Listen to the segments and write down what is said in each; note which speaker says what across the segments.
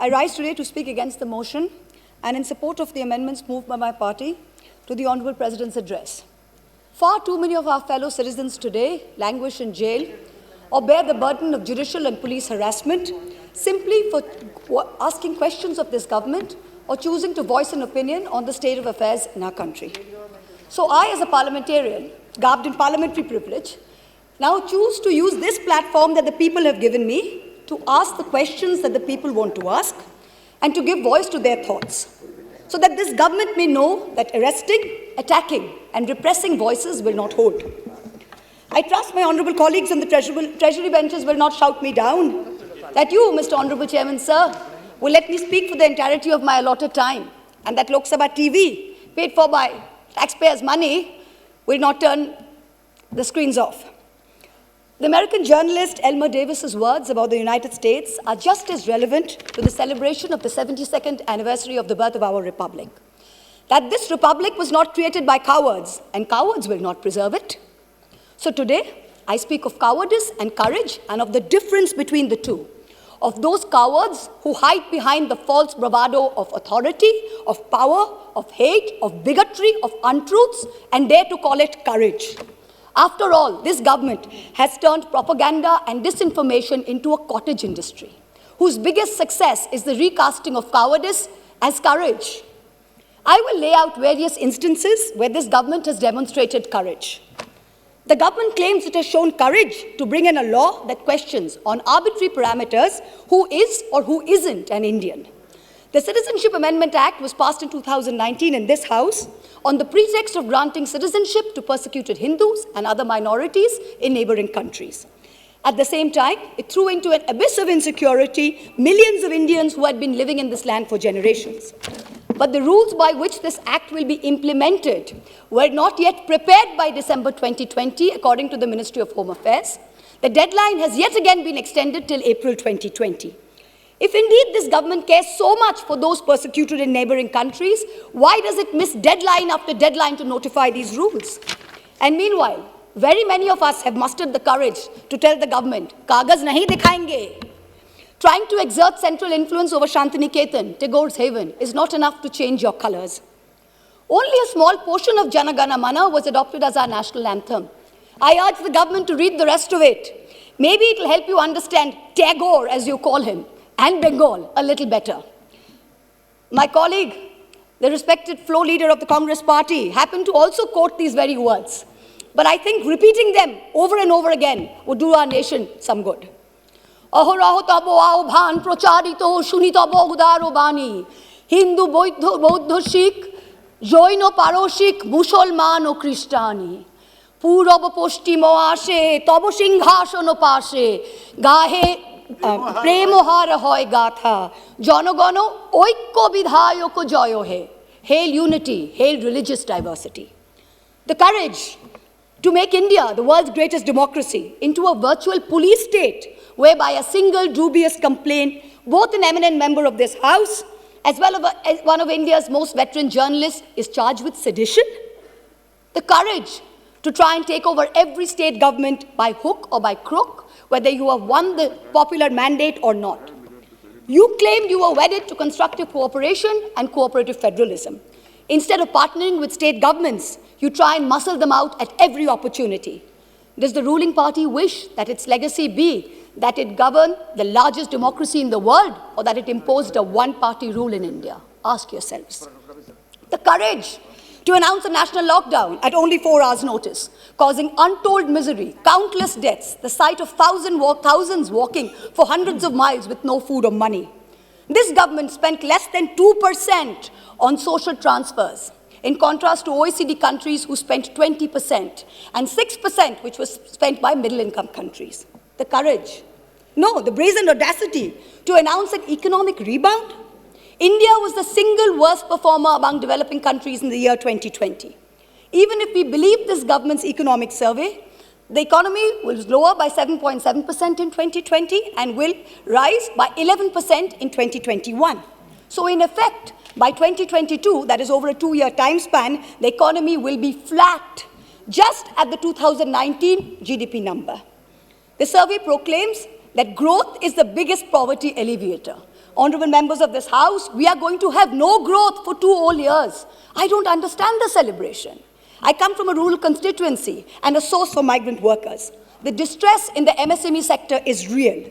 Speaker 1: I rise today to speak against the motion and in support of the amendments moved by my party to the Honourable President's address. Far too many of our fellow citizens today languish in jail or bear the burden of judicial and police harassment simply for asking questions of this government or choosing to voice an opinion on the state of affairs in our country. So I, as a parliamentarian, garbed in parliamentary privilege, now choose to use this platform that the people have given me to ask the questions that the people want to ask and to give voice to their thoughts, so that this government may know that arresting, attacking and repressing voices will not hold. I trust my honourable colleagues on the treasury benches will not shout me down, that you, Mr. Honourable Chairman, sir, will let me speak for the entirety of my allotted time, and that Lok Sabha TV, paid for by taxpayers' money, will not turn the screens off. The American journalist Elmer Davis's words about the United States are just as relevant to the celebration of the 72nd anniversary of the birth of our republic. That this republic was not created by cowards, and cowards will not preserve it. So today, I speak of cowardice and courage and of the difference between the two. Of those cowards who hide behind the false bravado of authority, of power, of hate, of bigotry, of untruths, and dare to call it courage. After all, this government has turned propaganda and disinformation into a cottage industry, whose biggest success is the recasting of cowardice as courage. I will lay out various instances where this government has demonstrated courage. The government claims it has shown courage to bring in a law that questions on arbitrary parameters who is or who isn't an Indian. The Citizenship Amendment Act was passed in 2019 in this House on the pretext of granting citizenship to persecuted Hindus and other minorities in neighboring countries. At the same time, it threw into an abyss of insecurity millions of Indians who had been living in this land for generations. But the rules by which this act will be implemented were not yet prepared by December 2020, according to the Ministry of Home Affairs. The deadline has yet again been extended till April 2020. If indeed this government cares so much for those persecuted in neighboring countries, why does it miss deadline after deadline to notify these rules? And meanwhile, very many of us have mustered the courage to tell the government, "Kagaz nahi dikhayenge." Trying to exert central influence over Shantiniketan, Tagore's haven, is not enough to change your colors. Only a small portion of Jana Gana Mana was adopted as our national anthem. I urge the government to read the rest of it. Maybe it will help you understand Tagore, as you call him, and Bengal a little better. My colleague, the respected floor leader of the Congress party, happened to also quote these very words. But I think repeating them over and over again would do our nation some good. অহরহ তব আহ্বান প্রচারিত শুনি তব উদার বাণী হিন্দু বৌদ্ধ শিখ জৈন পারসিক মুসলমান ও খ্রিস্টানি পূরব পশ্চিম আসে তব সিংহাসন পাশে গাহে প্রেমহার হয় গাথা জনগণ ঐক্য বিধায়ক জয় হে. Hail unity, hail religious diversity. The courage to make India, the world's greatest democracy, into a virtual police state whereby a single dubious complaint, both an eminent member of this House as well as one of India's most veteran journalists, is charged with sedition. The courage to try and take over every state government by hook or by crook, whether you have won the popular mandate or not. You claimed you were wedded to constructive cooperation and cooperative federalism. Instead of partnering with state governments, you try and muscle them out at every opportunity. Does the ruling party wish that its legacy be that it governed the largest democracy in the world, or that it imposed a one-party rule in India? Ask yourselves. The courage to announce a national lockdown at only 4 hours' notice, causing untold misery, countless deaths, the sight of thousands walking for hundreds of miles with no food or money. This government spent less than 2% on social transfers, in contrast to OECD countries who spent 20%, and 6% which was spent by middle-income countries. The courage, no, the brazen audacity to announce an economic rebound. India was the single worst performer among developing countries in the year 2020. Even if we believe this government's economic survey, the economy was lower by 7.7% in 2020 and will rise by 11% in 2021. So in effect, by 2022, that is over a 2-year time span, the economy will be flat, just at the 2019 GDP number. The survey proclaims that growth is the biggest poverty alleviator. honorable members of this House, we are going to have no growth for 2 whole years. I don't understand the celebration. I come from a rural constituency and a source for migrant workers. The distress in the MSME sector is real.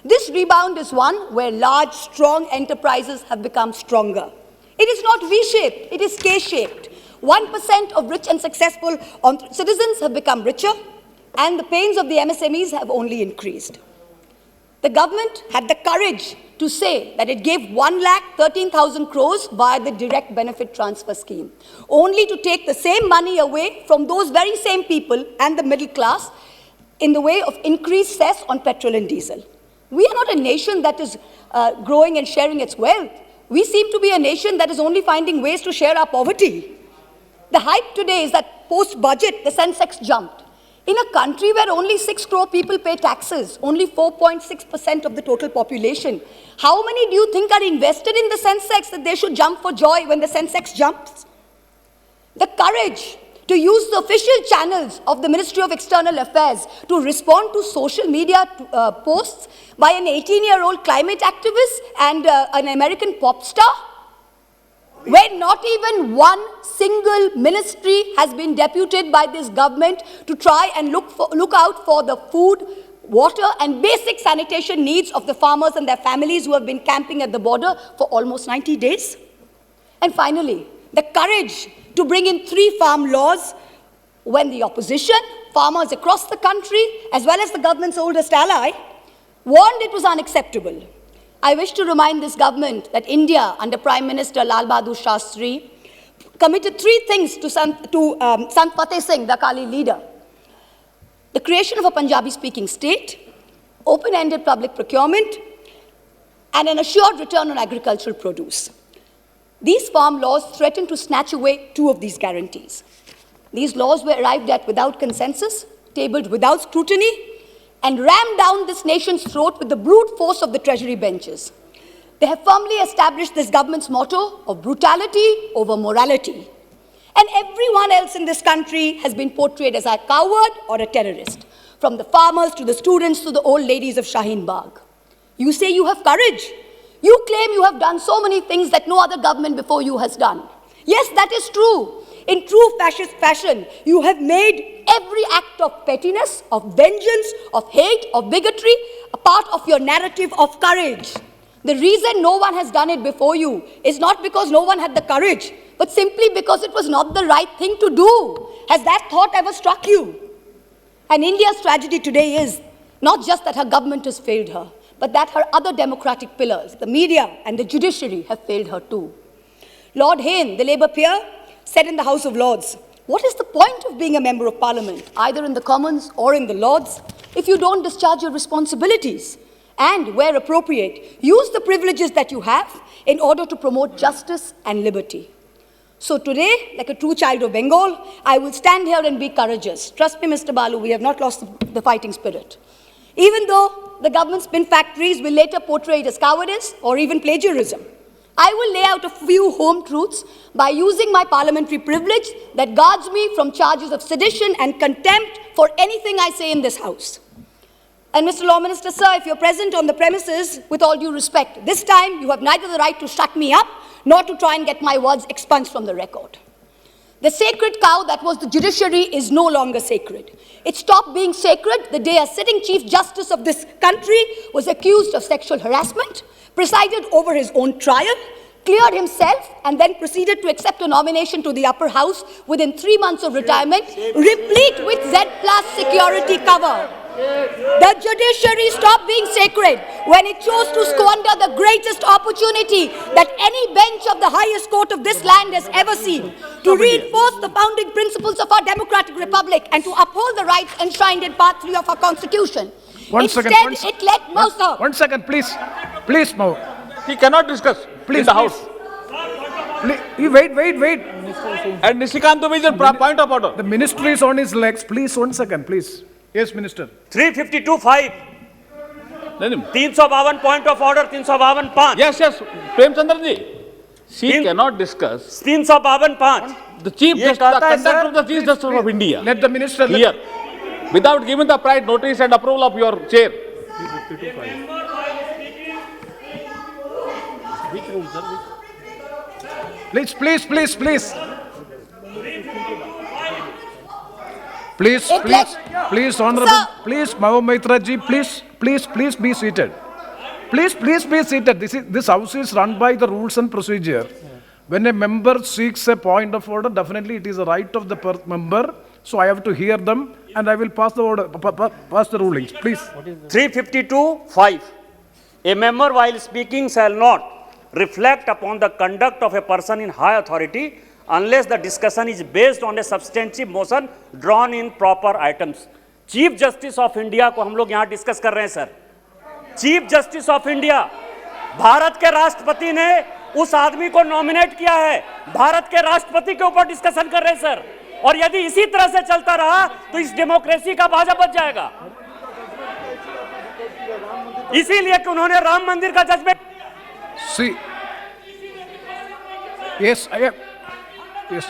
Speaker 1: This rebound is one where large, strong enterprises have become stronger. It is not V-shaped, it is K-shaped. 1% of rich and successful citizens have become richer, and the pains of the MSMEs have only increased. The government had the courage to say that it gave 1,13,000 crores via the direct benefit transfer scheme, only to take the same money away from those very same people and the middle class in the way of increased cess on petrol and diesel. We are not a nation that is growing and sharing its wealth. We seem to be a nation that is only finding ways to share our poverty. The hype today is that post-budget, the Sensex jumped. In a country where only 6 crore people pay taxes, only 4.6% of the total population, how many do you think are invested in the Sensex that they should jump for joy when the Sensex jumps? The courage to use the official channels of the Ministry of External Affairs to respond to social media posts by an 18-year-old climate activist and an American pop star, where not even one single ministry has been deputed by this government to try and look out for the food, water and basic sanitation needs of the farmers and their families who have been camping at the border for almost 90 days. And finally, the courage to bring in 3 farm laws when the opposition, farmers across the country, as well as the government's oldest ally, warned it was unacceptable. I wish to remind this government that India, under Prime Minister Lal Bahadur Shastri, committed 3 things to Sant Fateh Singh, the Akali leader. The creation of a Punjabi-speaking state, open-ended public procurement, and an assured return on agricultural produce. These farm laws threaten to snatch away 2 of these guarantees. These laws were arrived at without consensus, tabled without scrutiny, and rammed down this nation's throat with the brute force of the Treasury benches. They have firmly established this government's motto of brutality over morality. And everyone else in this country has been portrayed as a coward or a terrorist, from the farmers to the students to the old ladies of Shaheen Bagh. You say you have courage. You claim you have done so many things that no other government before you has done. Yes, that is true. In true fascist fashion, you have made every act of pettiness, of vengeance, of hate, of bigotry, a part of your narrative of courage. The reason no one has done it before you is not because no one had the courage, but simply because it was not the right thing to do. Has that thought ever struck you? And India's tragedy today is not just that her government has failed her, but that her other democratic pillars, the media and the judiciary, have failed her too. Lord Hayne, the Labour peer, said in the House of Lords, what is the point of being a member of Parliament, either in the Commons or in the Lords, if you don't discharge your responsibilities? And, where appropriate, use the privileges that you have in order to promote justice and liberty. So today, like a true child of Bengal, I will stand here and be courageous. Trust me, Mr. Balu, we have not lost the fighting spirit. Even though the government spin factories will later portray it as cowardice or even plagiarism, I will lay out a few home truths by using my parliamentary privilege that guards me from charges of sedition and contempt for anything I say in this House. And Mr. Law Minister, sir, if you're present on the premises, with all due respect, this time you have neither the right to shut me up nor to try and get my words expunged from the record. The sacred cow that was the judiciary is no longer sacred. It stopped being sacred the day a sitting Chief Justice of this country was accused of sexual harassment, presided over his own trial, cleared himself, and then proceeded to accept a nomination to the upper house within 3 months of retirement, replete with Z+ security cover. The judiciary stopped being sacred when it chose to squander the greatest opportunity that any bench of the highest court of this land has ever seen, to reinforce the founding principles of our democratic republic and to uphold the rights enshrined in Part 3 of our constitution. One second, please. Please, Mo.
Speaker 2: He cannot discuss in the House.
Speaker 3: Please, wait.
Speaker 2: And Nishikant Dubey is a point of order.
Speaker 3: The ministry is on his legs. Please, 1 second, please. Yes, Minister.
Speaker 4: 352(5). 352 point of order, 352(5).
Speaker 2: Yes. Premchandra ji. She cannot discuss.
Speaker 4: 352(5).
Speaker 2: The Chief Justice, the conduct of the Chief Justice of India.
Speaker 3: Let the minister
Speaker 2: here, without giving the prior notice and approval of your chair.
Speaker 3: Please, please, please, please. Please,
Speaker 1: It
Speaker 3: please,
Speaker 1: let-
Speaker 3: please, Honorable,
Speaker 1: Sir.
Speaker 3: please, Mahbub Mitra ji, please be seated. Please be seated. This house is run by the rules and procedure. When a member seeks a point of order, definitely it is a right of the member. So I have to hear them and I will pass the order, pass the rulings. Please.
Speaker 4: 352(5). A member while speaking shall not reflect upon the conduct of a person in high authority unless the discussion is based on a substantive motion drawn in proper items. Chief justice of India को हम लोग यहाँ discuss कर रहे हैं sir. Chief justice of India, Bharat के राष्ट्रपति ने उस आदमी को नॉमिनेट किया है, भारत के राष्ट्रपति के ऊपर डिस्कशन कर रहे हैं सर। और यदि इसी तरह से चलता रहा तो इस डेमोक्रेसी का बाजा बच जाएगा। इसीलिए कि उन्होंने राम मंदिर का judgement
Speaker 3: See. Yes, I am. Yes.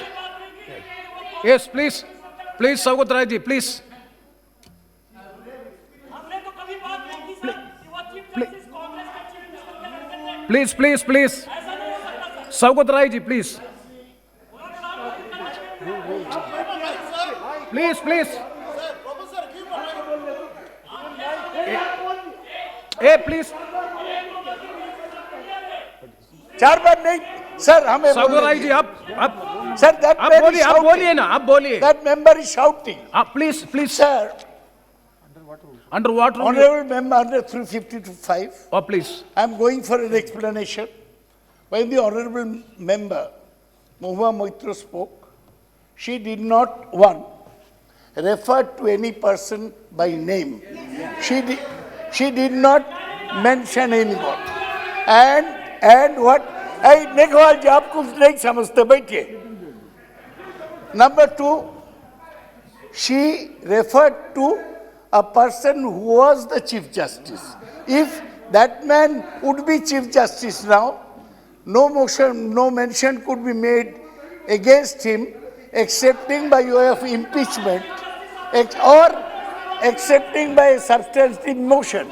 Speaker 3: Yes, please. Please, Saugat Rai ji, please. Please. Saugat Rai ji, please. Please. Hey, please.
Speaker 5: चार बार नहीं सर, हमें
Speaker 3: Saugat Rai ji, आप
Speaker 5: सर, that
Speaker 3: आप
Speaker 5: man is
Speaker 3: बोलिए, आप
Speaker 5: shouting.
Speaker 3: बोलिए ना, आप बोलिए.
Speaker 5: That member is shouting.
Speaker 3: Please,
Speaker 5: Sir,
Speaker 3: under what rule?
Speaker 5: honorable member under 352(5),
Speaker 3: Oh, please.
Speaker 5: I am going for an explanation. When the honorable member Mahua Moitra spoke, she did not, one, refer to any person by name. She did not mention anyone. And what? Hey, Meghwal ji, आप कुछ नहीं समझते, बैठिए. Number two, she referred to a person who was the Chief Justice. If that man would be Chief Justice now, no motion, no mention could be made against him, excepting by way of impeachment or accepting by a substantive motion.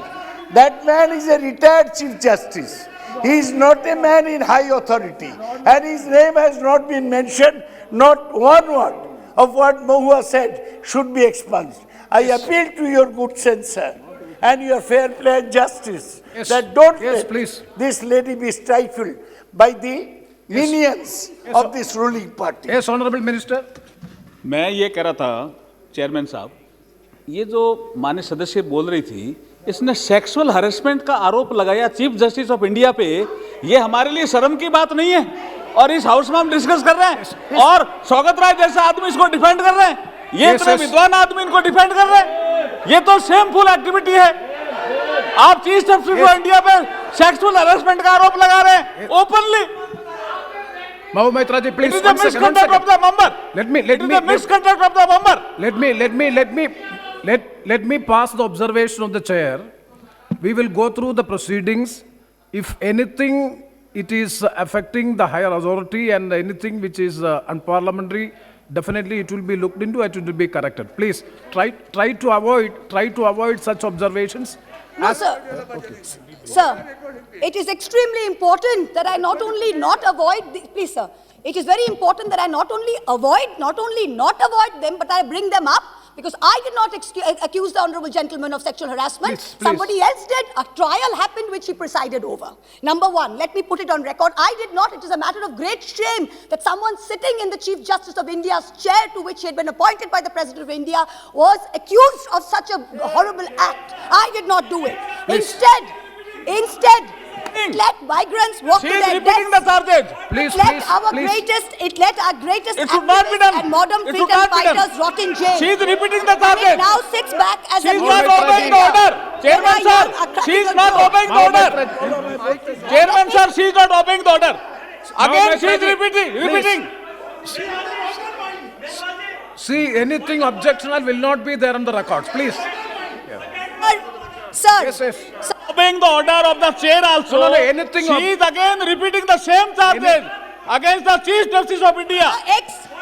Speaker 5: That man is a retired Chief Justice. He is not a man in high authority, and his name has not been mentioned. Not one word of what Mahua said should be expunged. I appeal to your good sense, sir, and your fair play and justice,
Speaker 3: Yes.
Speaker 5: that don't
Speaker 3: Yes,
Speaker 5: let
Speaker 3: please.
Speaker 5: this lady be stifled by the minions of this ruling party.
Speaker 3: Yes, Honorable Minister.
Speaker 2: मैं ये कह रहा था chairman साहब, ये जो माननीय सदस्य बोल रही थी, इसने सेक्सुअल हरेसमेंट का आरोप लगाया चीफ जस्टिस ऑफ इंडिया पे। ये हमारे लिए शर्म की बात नहीं है, और इस हाउस में हम डिस्कस कर रहे हैं, और सौगत राय जैसा आदमी इसको डिफेंड कर रहे हैं। ये इतने विद्वान आदमी इनको डिफेंड कर रहे हैं, ये तो शेमफुल एक्टिविटी है। आप चीफ जस्टिस ऑफ इंडिया पे सेक्सुअल हरेसमेंट का आरोप लगा रहे हैं openly.
Speaker 3: Mahbub Mitra ji, please.
Speaker 2: It is a misconduct of the member.
Speaker 3: Let me.
Speaker 2: It is a misconduct of the member.
Speaker 3: Let me pass the observation of the chair. We will go through the proceedings. If anything, it is affecting the higher authority and anything which is unparliamentary, definitely it will be looked into and it will be corrected. Please try to avoid such observations.
Speaker 1: No, sir. Sir, it is extremely important that I not only not avoid, please, sir. It is very important that I not only not avoid them, but I bring them up, because I did not accuse the honorable gentleman of sexual harassment.
Speaker 3: Please.
Speaker 1: Somebody else did. A trial happened which he presided over. Number one, let me put it on record. I did not. It is a matter of great shame that someone sitting in the Chief Justice of India's chair, to which he had been appointed by the President of India, was accused of such a horrible act. I did not do it. Instead, let migrants walk
Speaker 2: She
Speaker 1: to
Speaker 2: is
Speaker 1: their
Speaker 2: repeating the
Speaker 1: deaths.
Speaker 2: charges.
Speaker 3: Please,
Speaker 1: Let
Speaker 3: please,
Speaker 1: our
Speaker 3: please.
Speaker 1: greatest
Speaker 2: It should not be
Speaker 1: activists
Speaker 2: done.
Speaker 1: and modern
Speaker 2: It should
Speaker 1: freedom
Speaker 2: not be done.
Speaker 1: fighters rot in jail.
Speaker 2: She is repeating the
Speaker 1: And it
Speaker 2: charges.
Speaker 1: now sits back as
Speaker 2: She
Speaker 1: a
Speaker 2: is
Speaker 3: Mahbub
Speaker 2: not
Speaker 3: Mitra
Speaker 2: obeying
Speaker 3: ji.
Speaker 2: the order. Chairman
Speaker 1: When I am
Speaker 2: sir,
Speaker 1: a
Speaker 2: she is
Speaker 1: critical
Speaker 2: not
Speaker 1: joke.
Speaker 2: obeying the
Speaker 3: Mahbub
Speaker 2: order.
Speaker 3: Mitra-
Speaker 2: Chairman sir, she is not obeying the order. Again
Speaker 3: Mahbub
Speaker 2: she is
Speaker 3: Mitra ji,
Speaker 2: repeating.
Speaker 3: See, anything objectionable will not be there on the records. Please.
Speaker 1: Sir,
Speaker 3: Yes.
Speaker 2: Obeying the order of the chair also.
Speaker 3: No, anything
Speaker 2: She is again repeating the same charges against the Chief Justice of India.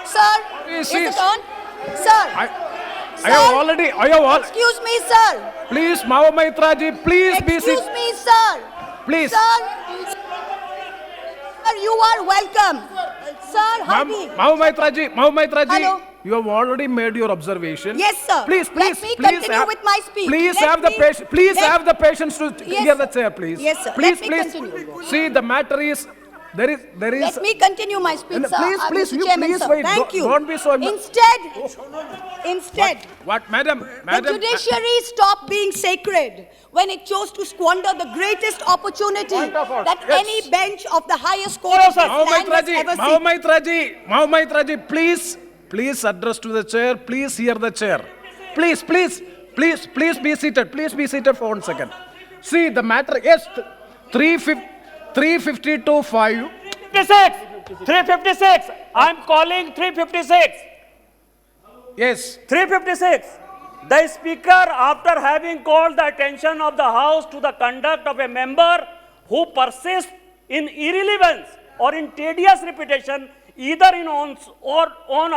Speaker 1: sir,
Speaker 3: Please,
Speaker 1: is it
Speaker 3: please.
Speaker 1: on? Sir,
Speaker 3: I have already.
Speaker 1: excuse me, sir.
Speaker 3: Please, Mahbub Mitra ji, please be
Speaker 1: Excuse
Speaker 3: seated.
Speaker 1: me, sir.
Speaker 3: Please.
Speaker 1: Sir, you are welcome. Sir, Heidi.
Speaker 3: Mohammed Raji,
Speaker 1: Hello.
Speaker 3: you have already made your observation.
Speaker 1: Yes, sir.
Speaker 3: Please,
Speaker 1: Let me continue with my speech.
Speaker 3: Please
Speaker 1: Let
Speaker 3: have the
Speaker 1: me-
Speaker 3: patience. Please
Speaker 1: let-
Speaker 3: have the patience to
Speaker 1: Yes,
Speaker 3: hear the
Speaker 1: sir.
Speaker 3: chair, please.
Speaker 1: Yes, sir.
Speaker 3: Please,
Speaker 1: Let me
Speaker 3: please.
Speaker 1: continue.
Speaker 3: See, the matter is there is.
Speaker 1: Let me continue my speech,
Speaker 3: No,
Speaker 1: sir.
Speaker 3: please,
Speaker 1: Mr.
Speaker 3: you
Speaker 1: Chairman,
Speaker 3: please
Speaker 1: sir.
Speaker 3: wait.
Speaker 1: Thank you.
Speaker 3: Don't be so.
Speaker 1: Instead,
Speaker 3: What, madam?
Speaker 1: the
Speaker 3: Madam.
Speaker 1: judiciary stopped being sacred when it chose to squander the greatest opportunity
Speaker 3: Wonderful.
Speaker 1: that
Speaker 3: Yes.
Speaker 1: any bench of the highest court of this land has ever seen.
Speaker 3: Mohammed Raji, please address to the chair. Please hear the chair. Please be seated. Please be seated for 1 second. See, the matter, yes, 352.5.
Speaker 4: 356. I'm calling 356.
Speaker 3: Yes.
Speaker 4: 356. The Speaker, after having called the attention of the House to the conduct of a member who persists in irrelevance or in tedious repetition, either in own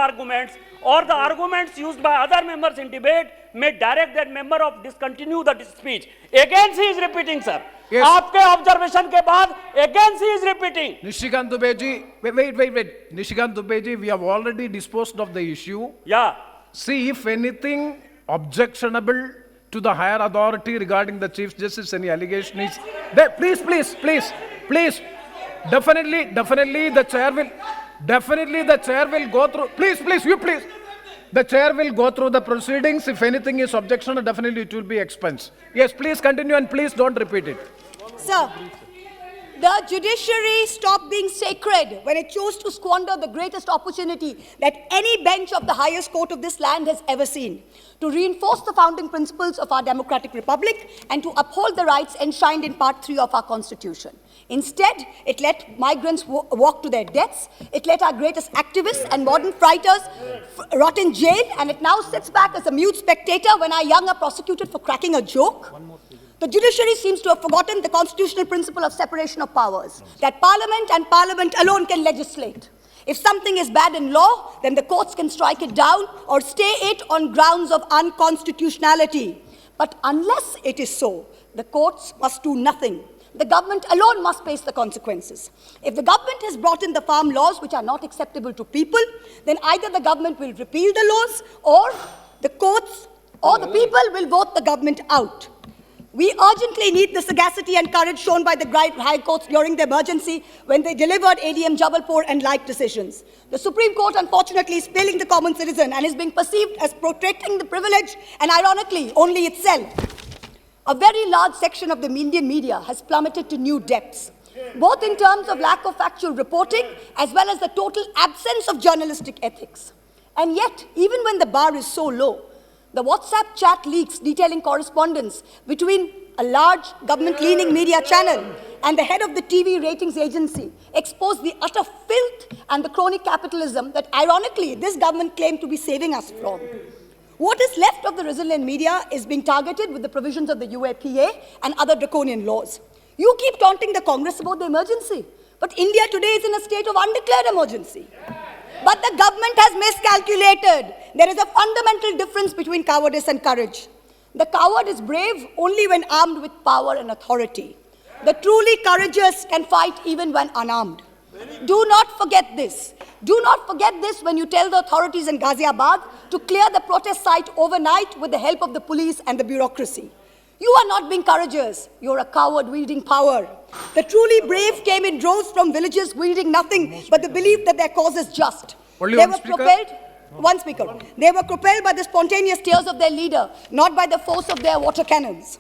Speaker 4: arguments or the arguments used by other members in debate, may direct that member of discontinue the speech. Again, he is repeating, sir.
Speaker 3: Yes.
Speaker 4: आपके observation के बाद again he is repeating.
Speaker 3: Nishikant Dubey ji, wait. Nishikant Dubey ji, we have already disposed of the issue.
Speaker 4: Yeah.
Speaker 3: See, if anything objectionable to the higher authority regarding the Chief Justice, any allegation is there, please. Definitely the chair will go through. Please. The chair will go through the proceedings. If anything is objectionable, definitely it will be expunged. Yes, please continue and please don't repeat it.
Speaker 1: Sir, the judiciary stopped being sacred when it chose to squander the greatest opportunity that any bench of the highest court of this land has ever seen to reinforce the founding principles of our democratic republic and to uphold the rights enshrined in Part 3 of our Constitution. Instead, it let migrants walk to their deaths, it let our greatest activists and modern fighters rot in jail, and it now sits back as a mute spectator when our young are prosecuted for cracking a joke. The judiciary seems to have forgotten the constitutional principle of separation of powers, that Parliament and Parliament alone can legislate. If something is bad in law, then the courts can strike it down or stay it on grounds of unconstitutionality. But unless it is so, the courts must do nothing. The government alone must face the consequences. If the government has brought in the farm laws which are not acceptable to people, then either the government will repeal the laws or the courts or the people will vote the government out. We urgently need the sagacity and courage shown by the high courts during the emergency when they delivered ADM Jabalpur and like decisions. The Supreme Court, unfortunately, is failing the common citizen and is being perceived as protecting the privilege and, ironically, only itself. A very large section of the Indian media has plummeted to new depths, both in terms of lack of factual reporting as well as the total absence of journalistic ethics. And yet, even when the bar is so low, the WhatsApp chat leaks detailing correspondence between a large government-leaning media channel and the head of the TV ratings agency expose the utter filth and the crony capitalism that, ironically, this government claimed to be saving us from. What is left of the resilient media is being targeted with the provisions of the UAPA and other draconian laws. You keep taunting the Congress about the emergency, but India today is in a state of undeclared emergency. But the government has miscalculated. There is a fundamental difference between cowardice and courage. The coward is brave only when armed with power and authority. The truly courageous can fight even when unarmed. Do not forget this. Do not forget this when you tell the authorities in Ghaziabad to clear the protest site overnight with the help of the police and the bureaucracy. You are not being courageous. You're a coward wielding power. The truly brave came in droves from villages wielding nothing but the belief that their cause is just.
Speaker 3: Only
Speaker 1: They
Speaker 3: one
Speaker 1: were
Speaker 3: speaker?
Speaker 1: propelled. One speaker. They were propelled by the spontaneous tears of their leader, not by the force of their water cannons.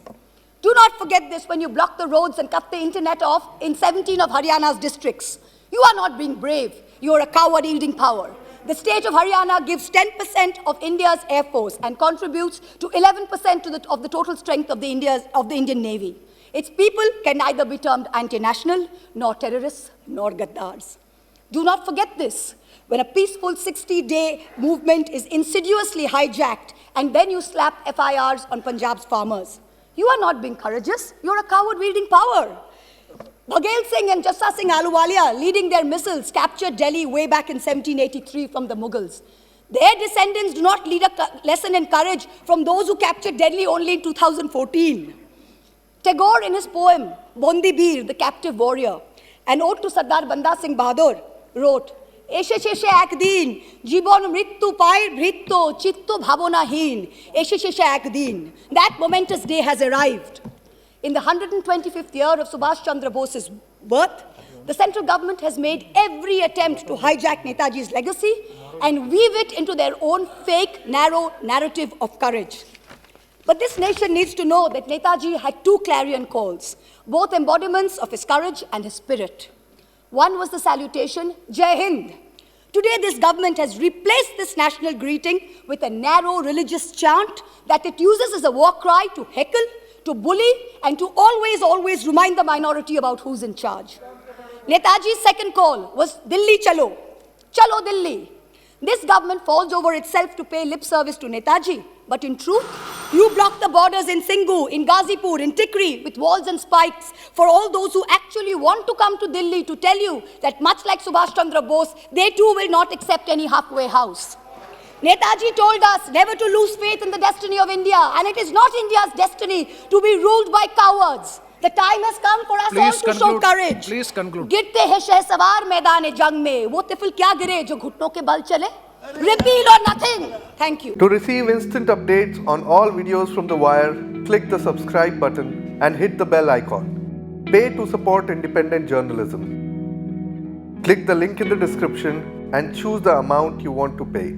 Speaker 1: Do not forget this when you block the roads and cut the internet off in 17 of Haryana's districts. You are not being brave. You are a coward wielding power. The state of Haryana gives 10% of India's air force and contributes to 11% of the total strength of the Indian Navy. Its people can neither be termed anti-national, nor terrorists, nor gaddars. Do not forget this. When a peaceful 60-day movement is insidiously hijacked and then you slap FIRs on Punjab's farmers. You are not being courageous. You're a coward wielding power. Bhagal Singh and Jassa Singh Ahluwalia, leading their missiles, captured Delhi way back in 1783 from the Mughals. Their descendants do not lead a lesson in courage from those who captured Delhi only in 2014. Tagore, in his poem, Bondi Bir, the Captive Warrior, an ode to Sardar Banda Singh Bahadur, wrote, "Eshe sheshe ekdin, jibon mrityu pair bhritto, chitto bhabonahin, eshe sheshe ekdin." That momentous day has arrived. In the 125th year of Subhash Chandra Bose's birth, the central government has made every attempt to hijack Netaji's legacy and weave it into their own fake, narrow narrative of courage. But this nation needs to know that Netaji had two clarion calls, both embodiments of his courage and his spirit. One was the salutation, Jai Hind. Today, this government has replaced this national greeting with a narrow religious chant that it uses as a war cry to heckle, to bully, and to always remind the minority about who's in charge. Netaji's second call was Delhi Chalo, Chalo Delhi. This government falls over itself to pay lip service to Netaji, but in truth, you block the borders in Singhu, in Ghazipur, in Tikri with walls and spikes for all those who actually want to come to Delhi to tell you that much like Subhash Chandra Bose, they too will not accept any halfway house. Netaji told us never to lose faith in the destiny of India, and it is not India's destiny to be ruled by cowards. The time has come for us all to show courage.
Speaker 3: Please conclude.
Speaker 1: गिरते हैं शहसवार मैदान जंग में, वो तिफल क्या गिरे जो घुटनों के बल चले? Repeal or nothing. Thank you.
Speaker 6: To receive instant updates on all videos from The Wire, click the subscribe button and hit the bell icon. Pay to support independent journalism. Click the link in the description and choose the amount you want to pay.